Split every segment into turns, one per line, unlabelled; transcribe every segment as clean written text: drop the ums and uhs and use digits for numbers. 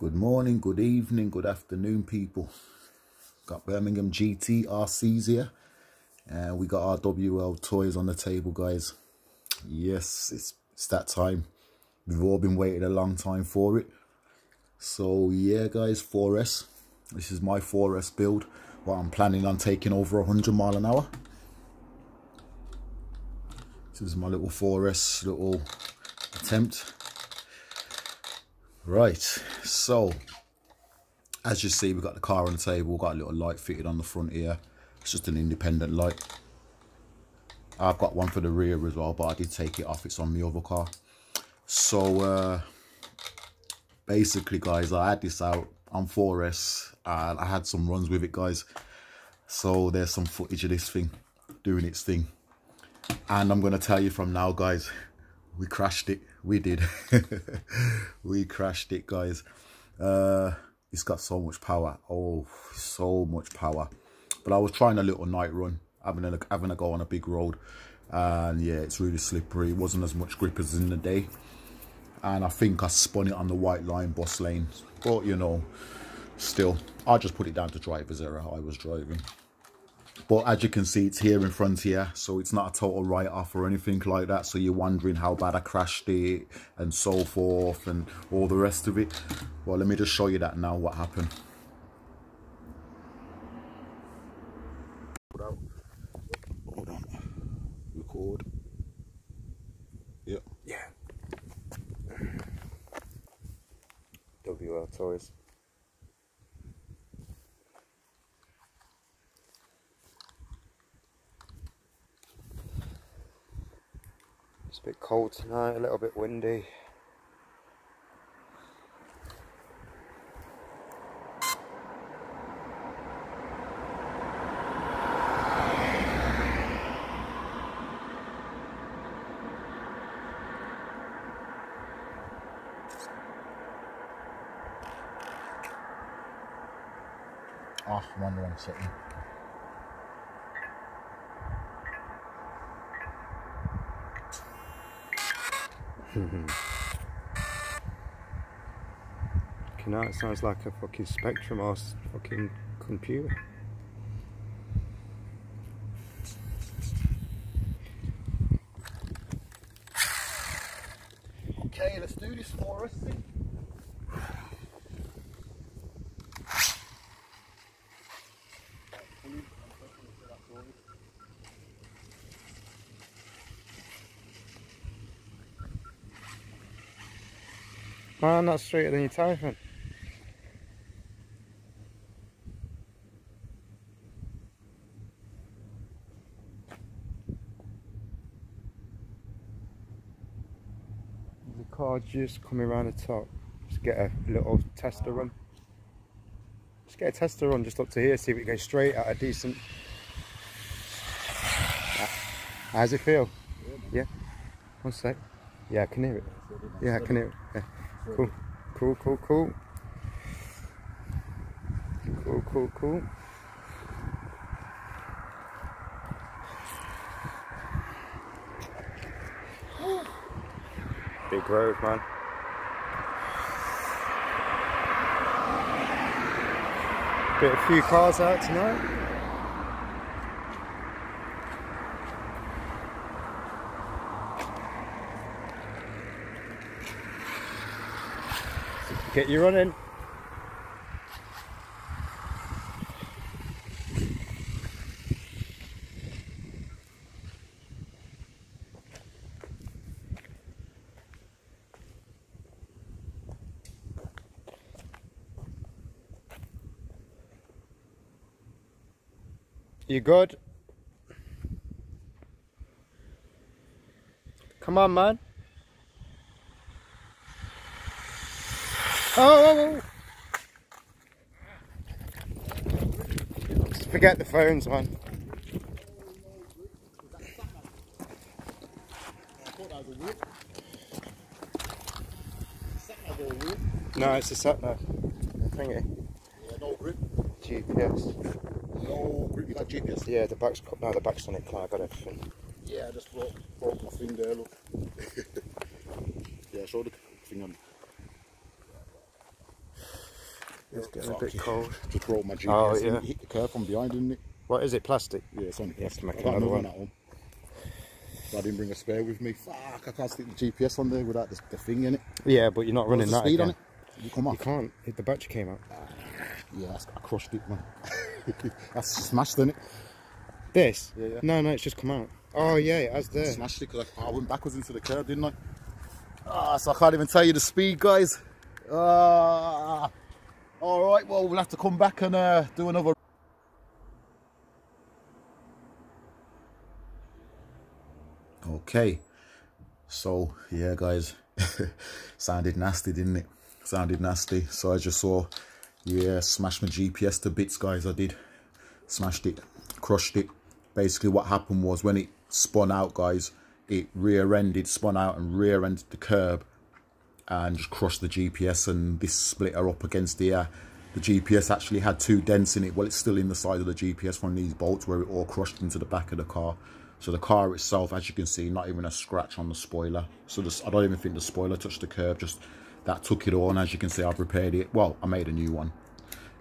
Good morning, good evening, good afternoon, people. Got Birmingham GT RCs here. And we got our Wltoys on the table, guys. Yes, it's that time. We've all been waiting a long time for it. So yeah, guys, 4S. This is my 4S build. What I'm planning on taking over 100 miles an hour. This is my little 4S little attempt. Right, so as you see, we've got the car on the table. We've got a little light fitted on the front here. It's just an independent light. I've got one for the rear as well, but I did take it off. It's on the other car. So basically, guys, I had this out on 4S and I had some runs with it, guys. So there's some footage of this thing doing its thing, and I'm gonna tell you from now, guys, we crashed it. We did. We crashed it, guys. It's got so much power. Oh, so much power. But I was trying a little night run, having a go on a big road, and yeah, it's really slippery. It wasn't as much grip as in the day, and I think I spun it on the white line bus lane. But you know, still, I just put it down to driver's error. I was driving. But as you can see, it's here in front here, so it's not a total write-off or anything like that. So you're wondering how bad I crashed it and so forth and all the rest of it. Well, let me just show you that now, what happened. Hold on. Record. Yep. Yeah.
Wltoys. It's a bit cold tonight, a little bit windy.
Off one wrong setting.
Now it sounds like a fucking Spectrum or fucking computer.
Okay, let's do this for us.
Man, that's straighter than your Typhon. The car just coming around the top. Just get a little tester run. Just get a tester run just up to here, see if it goes straight at a decent. How's it feel? Yeah. One sec. Yeah, I can hear it. Yeah, I can hear it. Yeah. Cool. Cool, cool, cool. Cool, cool, cool. Big road, man. Bit a few cars out tonight. Get you running. You good? Come on, man. Oh! Just forget the phones, man. No, it's a sat nav. Thingy.
Yeah, no grip.
GPS.
No grip. You got GPS?
Yeah, the back's cut. No, the back's on it. I got everything.
Yeah, I just broke my thing there. Look. Yeah, show the thing on.
It's getting a bit cold.
Just broke my GPS.
Oh, yeah.
It hit the curb from behind, didn't it?
What is it, plastic?
Yeah, it's only plastic.
make
I got
another
another
one.
one at home. So I didn't bring a spare with me. Fuck, I can't stick the GPS on there without the thing in it.
Yeah, but you're not running that
speed
again.
on it? You come off.
You can't. The battery came out.
Yeah, I crushed it, man. That's smashed, isn't it?
This?
Yeah, yeah.
No, it's just come out. Oh, yeah, it has there.
Smashed it because I went backwards into the curb, didn't I? So I can't even tell you the speed, guys. All right, well, we'll have to come back and do another. Okay, so yeah, guys, sounded nasty, didn't it? Sounded nasty. So as you saw, yeah, smashed my GPS to bits, guys. I did. Smashed it, crushed it. Basically what happened was when it spun out, guys, it rear-ended, spun out and rear-ended the curb and just crushed the GPS, and this split her up against the air. The GPS actually had 2 dents in it. Well, it's still in the side of the GPS from these bolts where it all crushed into the back of the car. So the car itself, as you can see, not even a scratch on the spoiler. So I don't even think the spoiler touched the curb, just that took it all. And as you can see, I've repaired it. Well, I made a new one.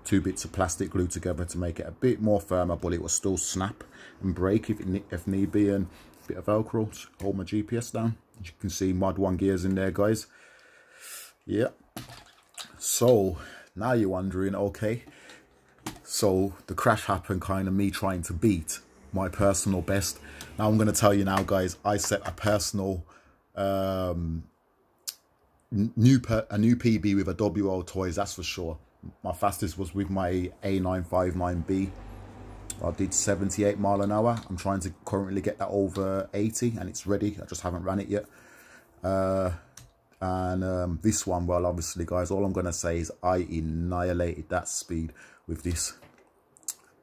2 bits of plastic glued together to make it a bit more firmer, but it will still snap and break if need be, and a bit of Velcro to hold my GPS down. As you can see, Mod 1 gears in there, guys. Yeah. So now you're wondering, okay, so the crash happened, kind of me trying to beat my personal best. Now I'm going to tell you now, guys, I set a personal new PB with a Wltoys, that's for sure. My fastest was with my A959B. I did 78 mile an hour. I'm trying to currently get that over 80 and it's ready. I just haven't ran it yet. This one, well, obviously, guys, all I'm going to say is I annihilated that speed with this.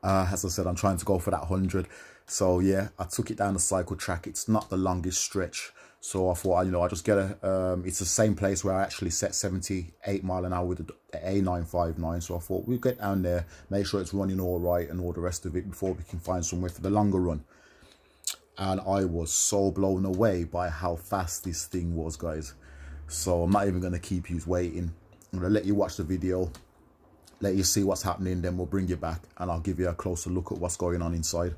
As I said, I'm trying to go for that 100. So yeah, I took it down the cycle track. It's not the longest stretch. So I thought, you know, I just get it's the same place where I actually set 78 mile an hour with the A959. So I thought we'll get down there, make sure it's running all right and all the rest of it before we can find somewhere for the longer run. And I was so blown away by how fast this thing was, guys. So I'm not even going to keep you waiting. I'm going to let you watch the video, let you see what's happening, then we'll bring you back and I'll give you a closer look at what's going on inside.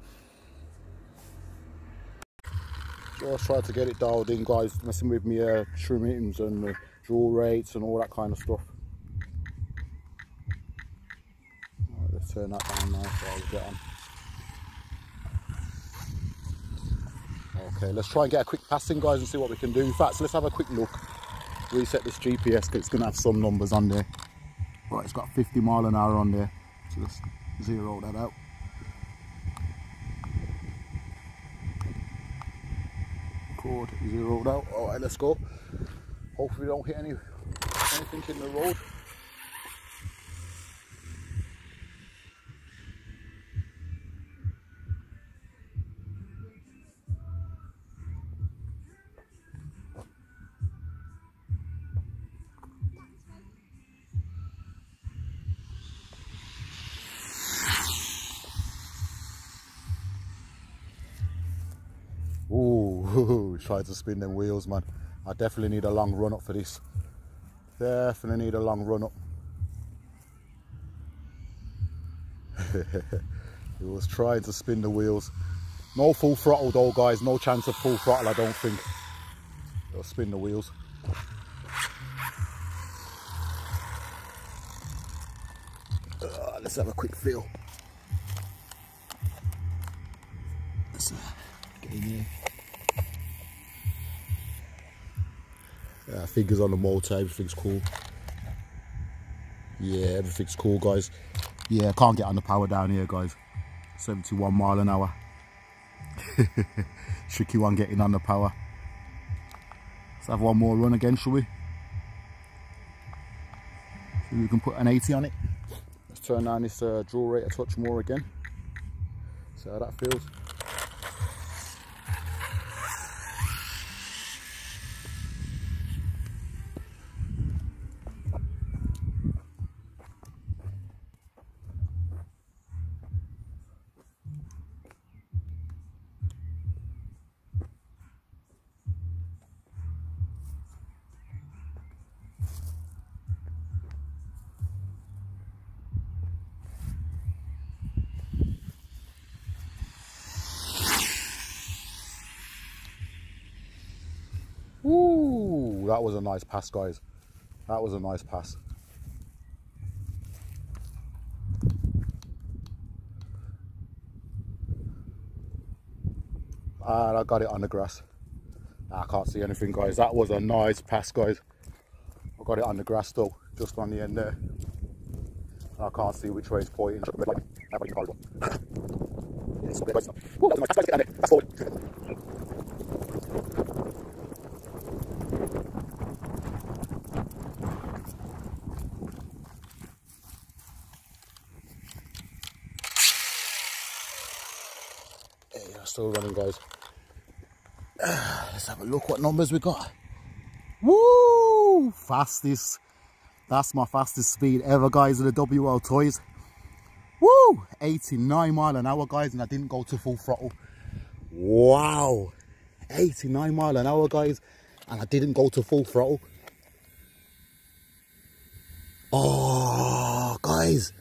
Just try to get it dialed in, guys, messing with me trimmings and draw rates and all that kind of stuff. Right, let's turn that down now so I'll get on. Okay, let's try and get a quick passing, guys, and see what we can do. In fact, so let's have a quick look. Reset this GPS because it's going to have some numbers on there. Right, it's got 50 mile an hour on there. So let's zero that out. Record, zeroed out. Alright, let's go. Hopefully we don't hit anything in the road. Ooh, tried to spin them wheels, man. I definitely need a long run up for this. Definitely need a long run up. It was trying to spin the wheels. No full throttle though, guys. No chance of full throttle, I don't think. It'll spin the wheels. Let's have a quick feel. Let's get in here. Figures on the motor, everything's cool. Yeah, everything's cool, guys. Yeah, I can't get on the power down here, guys. 71 mile an hour. Tricky one getting on the power. Let's have one more run again, shall we? See if we can put an 80 on it. Let's turn down this draw rate a touch more again. See how that feels. that was a nice pass, guys. That was a nice pass. And I got it on the grass. I can't see anything, guys. That was a nice pass, guys. I got it on the grass though, just on the end there. I can't see which way it's pointing. Yeah, still running, guys. Let's have a look what numbers we got. Woo! Fastest. That's my fastest speed ever, guys, in the Wltoys. Woo! 89 mile an hour, guys, and I didn't go to full throttle. Wow! 89 mile an hour, guys, and I didn't go to full throttle. Oh, guys.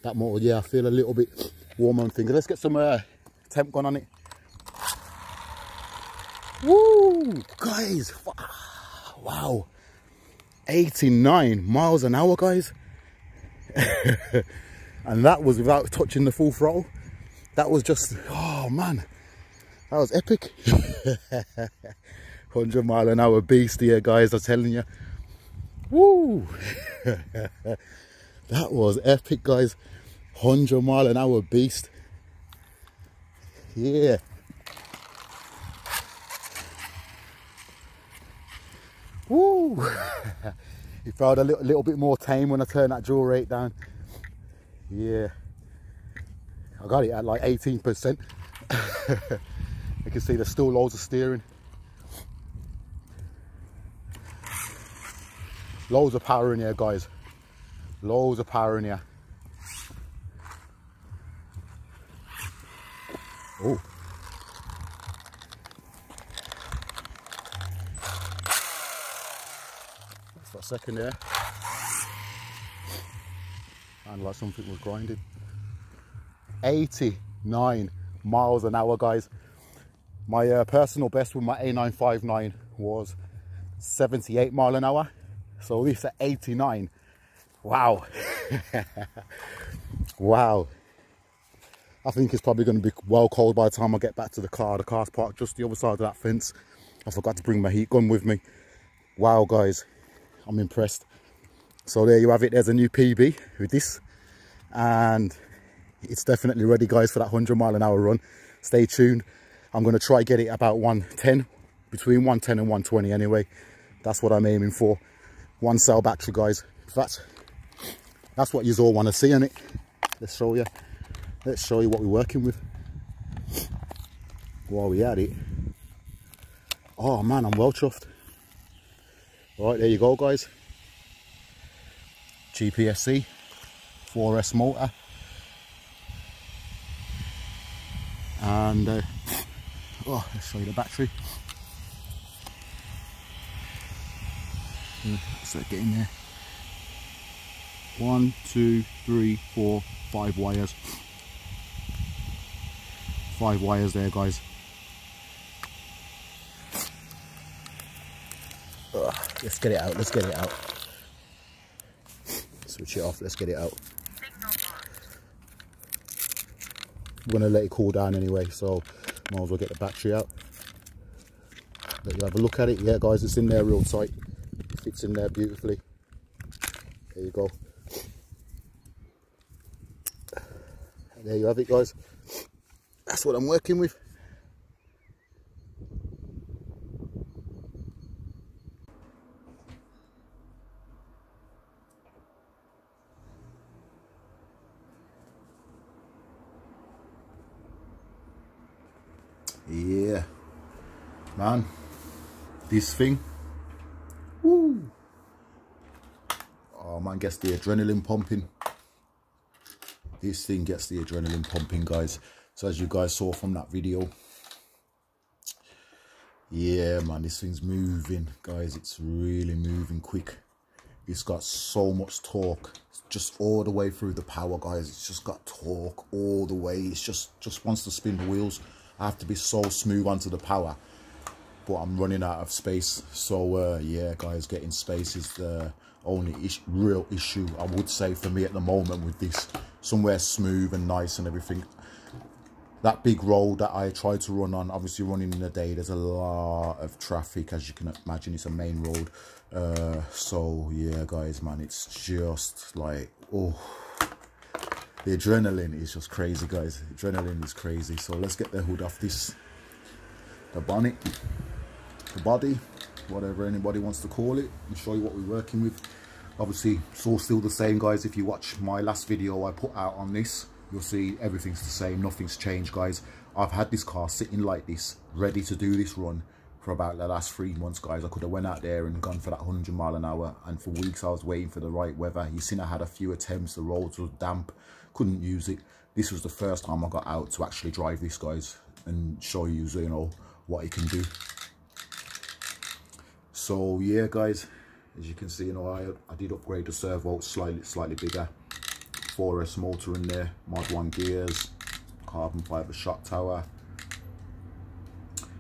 That motor, yeah, I feel a little bit warm on things. Let's get some temp gun on it. Woo! Guys, wow. 89 miles an hour, guys. And that was without touching the full throttle. That was just, oh man, that was epic. 100 mile an hour beast here, guys, I'm telling you. Woo! That was epic, guys. 100 mile an hour beast. Yeah. Woo! It felt a little bit more tame when I turned that jaw rate down. Yeah. I got it at like 18%. You can see there's still loads of steering. Loads of power in here, guys. Loads of power in here. Oh. For a second there, and like something was grinding. 89 miles an hour, guys. My personal best with my A959 was 78 mile an hour, so this at 89. Wow. Wow. I think it's probably going to be well cold by the time I get back to the car. The car's parked just the other side of that fence. I forgot to bring my heat gun with me. Wow, guys, I'm impressed. So there you have it. There's a new PB with this, and it's definitely ready, guys, for that 100 mile an hour run. Stay tuned. I'm going to try get it about 110, between 110 and 120 anyway. That's what I'm aiming for. One cell battery, guys. That's what you all want to see on it. Let's show you. Let's show you what we're working with while we at it. Oh man, I'm well chuffed. Right, there you go, guys. GPSC 4S motor, and let's show you the battery. So get in there. 1, 2, 3, 4, 5 wires. 5 wires there, guys. Let's get it out. Let's get it out. Switch it off. Let's get it out. We're gonna let it cool down anyway, so might as well get the battery out. Let you have a look at it. Yeah, guys, it's in there real tight. It fits in there beautifully. There you go. There you have it, guys. That's what I'm working with. Yeah, man, this thing, woo! Oh man, gets the adrenaline pumping. This thing gets the adrenaline pumping, guys. So as you guys saw from that video, yeah man, this thing's moving, guys. It's really moving quick. It's got so much torque, just all the way through the power, guys. It's just got torque all the way. It's just wants to spin the wheels. I have to be so smooth onto the power. but I'm running out of space. So yeah guys, getting space is the only real issue I would say for me at the moment with this. Somewhere smooth and nice and everything. That big road that I tried to run on, obviously running in the day, there's a lot of traffic, as you can imagine. It's a main road. So yeah guys, man, it's just like, oh, the adrenaline is just crazy guys. Adrenaline is crazy. So let's get the hood off this, the bonnet, the body, whatever anybody wants to call it, and show you what we're working with. Obviously it's all still the same guys. If you watch my last video I put out on this, you'll see everything's the same, nothing's changed guys. I've had this car sitting like this, ready to do this run for about the last 3 months guys. I could have went out there and gone for that 100 mile an hour, and for weeks I was waiting for the right weather. You seen I had a few attempts, the roads were damp, couldn't use it. This was the first time I got out to actually drive this guys and show you, you know, what it can do. So yeah guys, as you can see, you know, I did upgrade the servo slightly bigger. 4S motor in there, mod 1 gears, carbon fiber shock tower.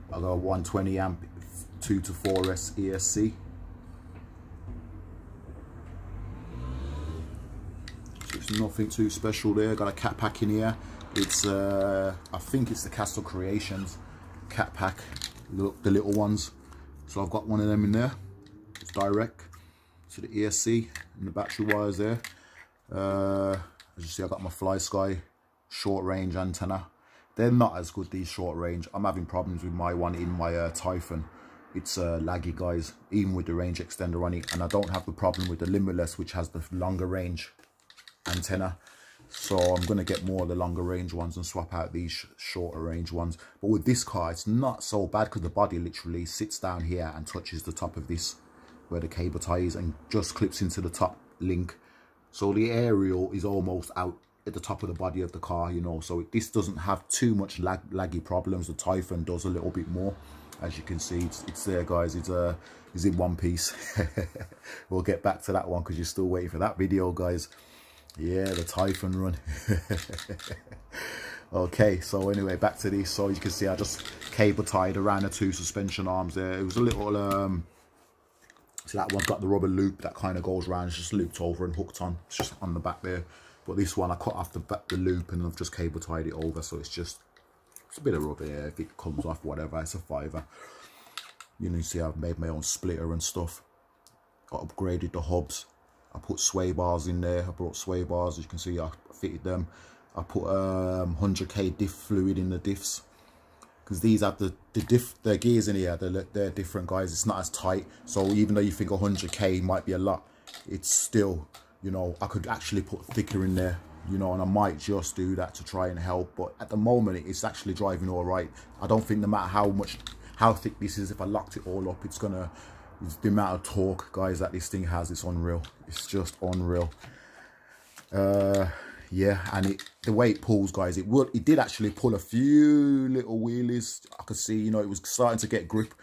I got a 120 amp 2 to 4S ESC. So it's nothing too special there. Got a cat pack in here. It's I think it's the Castle Creations cat pack, look, the little ones. So I've got one of them in there. It's direct to the ESC and the battery wires there. As you see, I got my Fly Sky short range antenna. They're not as good, these short range. I'm having problems with my one in my Typhon. It's laggy guys, even with the range extender on it. And I don't have the problem with the Limitless, which has the longer range antenna. So I'm going to get more of the longer range ones and swap out these shorter range ones. But with this car, it's not so bad because the body literally sits down here and touches the top of this, where the cable tie is, and just clips into the top link. So the aerial is almost out at the top of the body of the car, you know. So this doesn't have too much laggy problems. The Typhon does a little bit more. As you can see, it's there guys. It's in one piece. We'll get back to that one because you're still waiting for that video guys. Yeah, the Typhon run. Okay, so anyway, back to this. So you can see I just cable tied around the 2 suspension arms there. It was a little so that one's got the rubber loop that kind of goes around. It's just looped over and hooked on. It's just on the back there. But this one I cut off the loop and I've just cable tied it over. So it's a bit of rubber here. If it comes off, whatever, it's a $5. You know, you see I've made my own splitter and stuff. I upgraded the hubs. I put sway bars in there. I brought sway bars, as you can see. I fitted them. I put 100k diff fluid in the diffs, because these have the gears in here. They're different guys. It's not as tight. So even though you think 100k might be a lot, it's still, you know, I could actually put thicker in there, you know, and I might just do that to try and help. But at the moment it's actually driving all right. I don't think no matter how thick this is, if I locked it all up, it's the amount of torque guys that this thing has, it's unreal. It's just unreal. Yeah, and the way it pulls guys, it did actually pull a few little wheelies. I could see, you know, it was starting to get grip,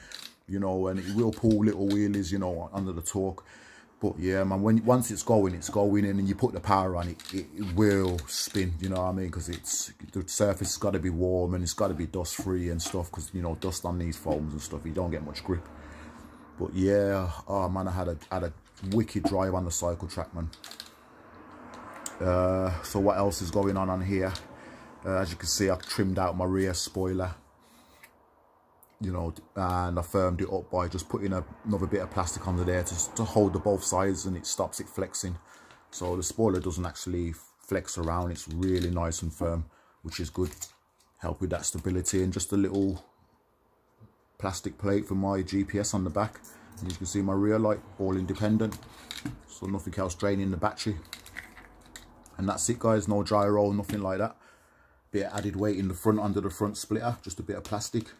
you know, and it will pull little wheelies, you know, under the torque. But yeah man, once it's going in, and you put the power on it, it will spin, you know what I mean? Because the surface has got to be warm and it's got to be dust free and stuff, because you know, dust on these foams and stuff, you don't get much grip. But yeah, oh man, I had a wicked drive on the cycle track, man. So what else is going on here? As you can see, I've trimmed out my rear spoiler, you know, and I firmed it up by just putting another bit of plastic under there to hold the both sides, and it stops it flexing. So the spoiler doesn't actually flex around. It's really nice and firm, which is good. Help with that stability. And just a little plastic plate for my GPS on the back. And you can see my rear light, all independent, so nothing else draining the battery. And that's it guys, no gyro, nothing like that. Bit of added weight in the front under the front splitter, just a bit of plastic.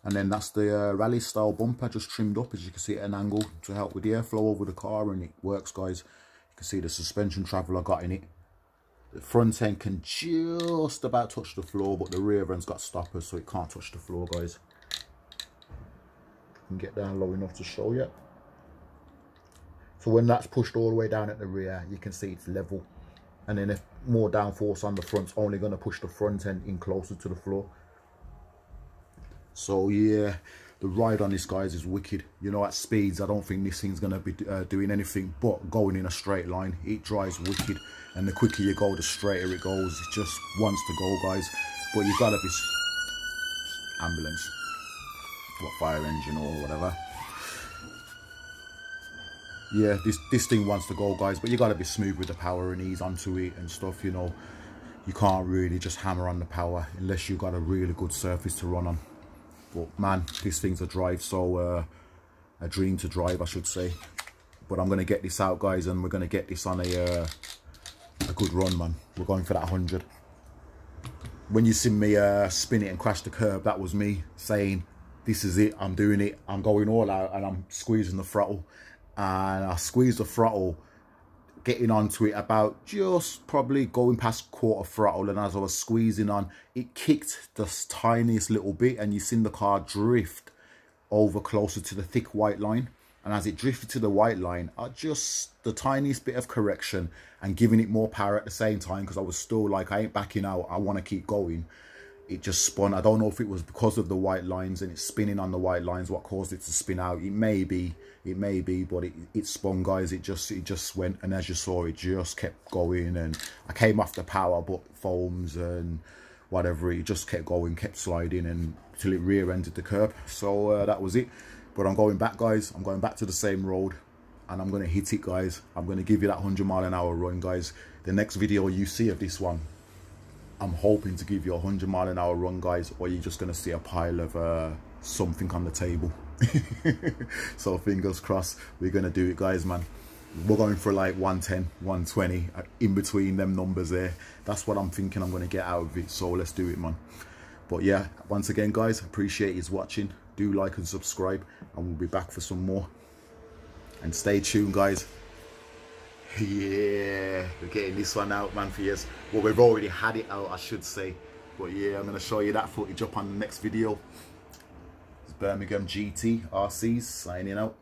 And then that's the rally style bumper, just trimmed up, as you can see, at an angle to help with the airflow over the car, and it works guys. You can see the suspension travel I got in it. The front end can just about touch the floor, but the rear end's got stoppers, so it can't touch the floor guys. Can get down low enough to show you. So when that's pushed all the way down at the rear, you can see it's level. And then if more downforce on the front's only going to push the front end in closer to the floor. So yeah, The ride on this, guys, is wicked. You know, at speeds, I don't think this thing's going to be doing anything but going in a straight line. It drives wicked. And the quicker you go, the straighter it goes. It just wants to go, guys. But you've got to be... ambulance. What, fire engine or whatever. Yeah, this thing wants to go, guys. But you got to be smooth with the power and ease onto it and stuff, you know. You can't really just hammer on the power unless you've got a really good surface to run on. But man, this thing's a drive, so a dream to drive, I should say. But I'm going to get this out, guys, and we're going to get this on a good run, man. We're going for that 100. When you see me spin it and crash the curb, that was me saying, this is it, I'm doing it, I'm going all out, and I'm squeezing the throttle. And I squeezed the throttle, getting onto it about just probably going past quarter throttle, and as I was squeezing on, it kicked the tiniest little bit, and you seen the car drift over closer to the thick white line. And as it drifted to the white line, I just the tiniest bit of correction and giving it more power at the same time, because I was still like, I ain't backing out, I want to keep going. It just spun. I don't know if it was because of the white lines and it's spinning on the white lines what caused it to spin out. It may be, but it spun, guys. It just went, and as you saw, it just kept going. And I came off the power, but foams and whatever, it just kept going, kept sliding, and till it rear-ended the curb. So that was it. But I'm going back, guys. I'm going back to the same road, and I'm going to hit it, guys. I'm going to give you that 100-mile-an-hour run, guys. The next video you see of this one, I'm hoping to give you a 100-mile-an-hour run, guys, or you're just going to see a pile of something on the table. So fingers crossed, we're going to do it, guys, man. We're going for like 110, 120, in between them numbers there. That's what I'm thinking I'm going to get out of it, so let's do it, man. But yeah, once again, guys, appreciate you watching. Do like and subscribe, and we'll be back for some more. And stay tuned, guys. Yeah, we're getting this one out, man, for years. Well, we've already had it out, I should say. But yeah, I'm going to show you that footage up on the next video. It's Birmingham GT RCs signing out.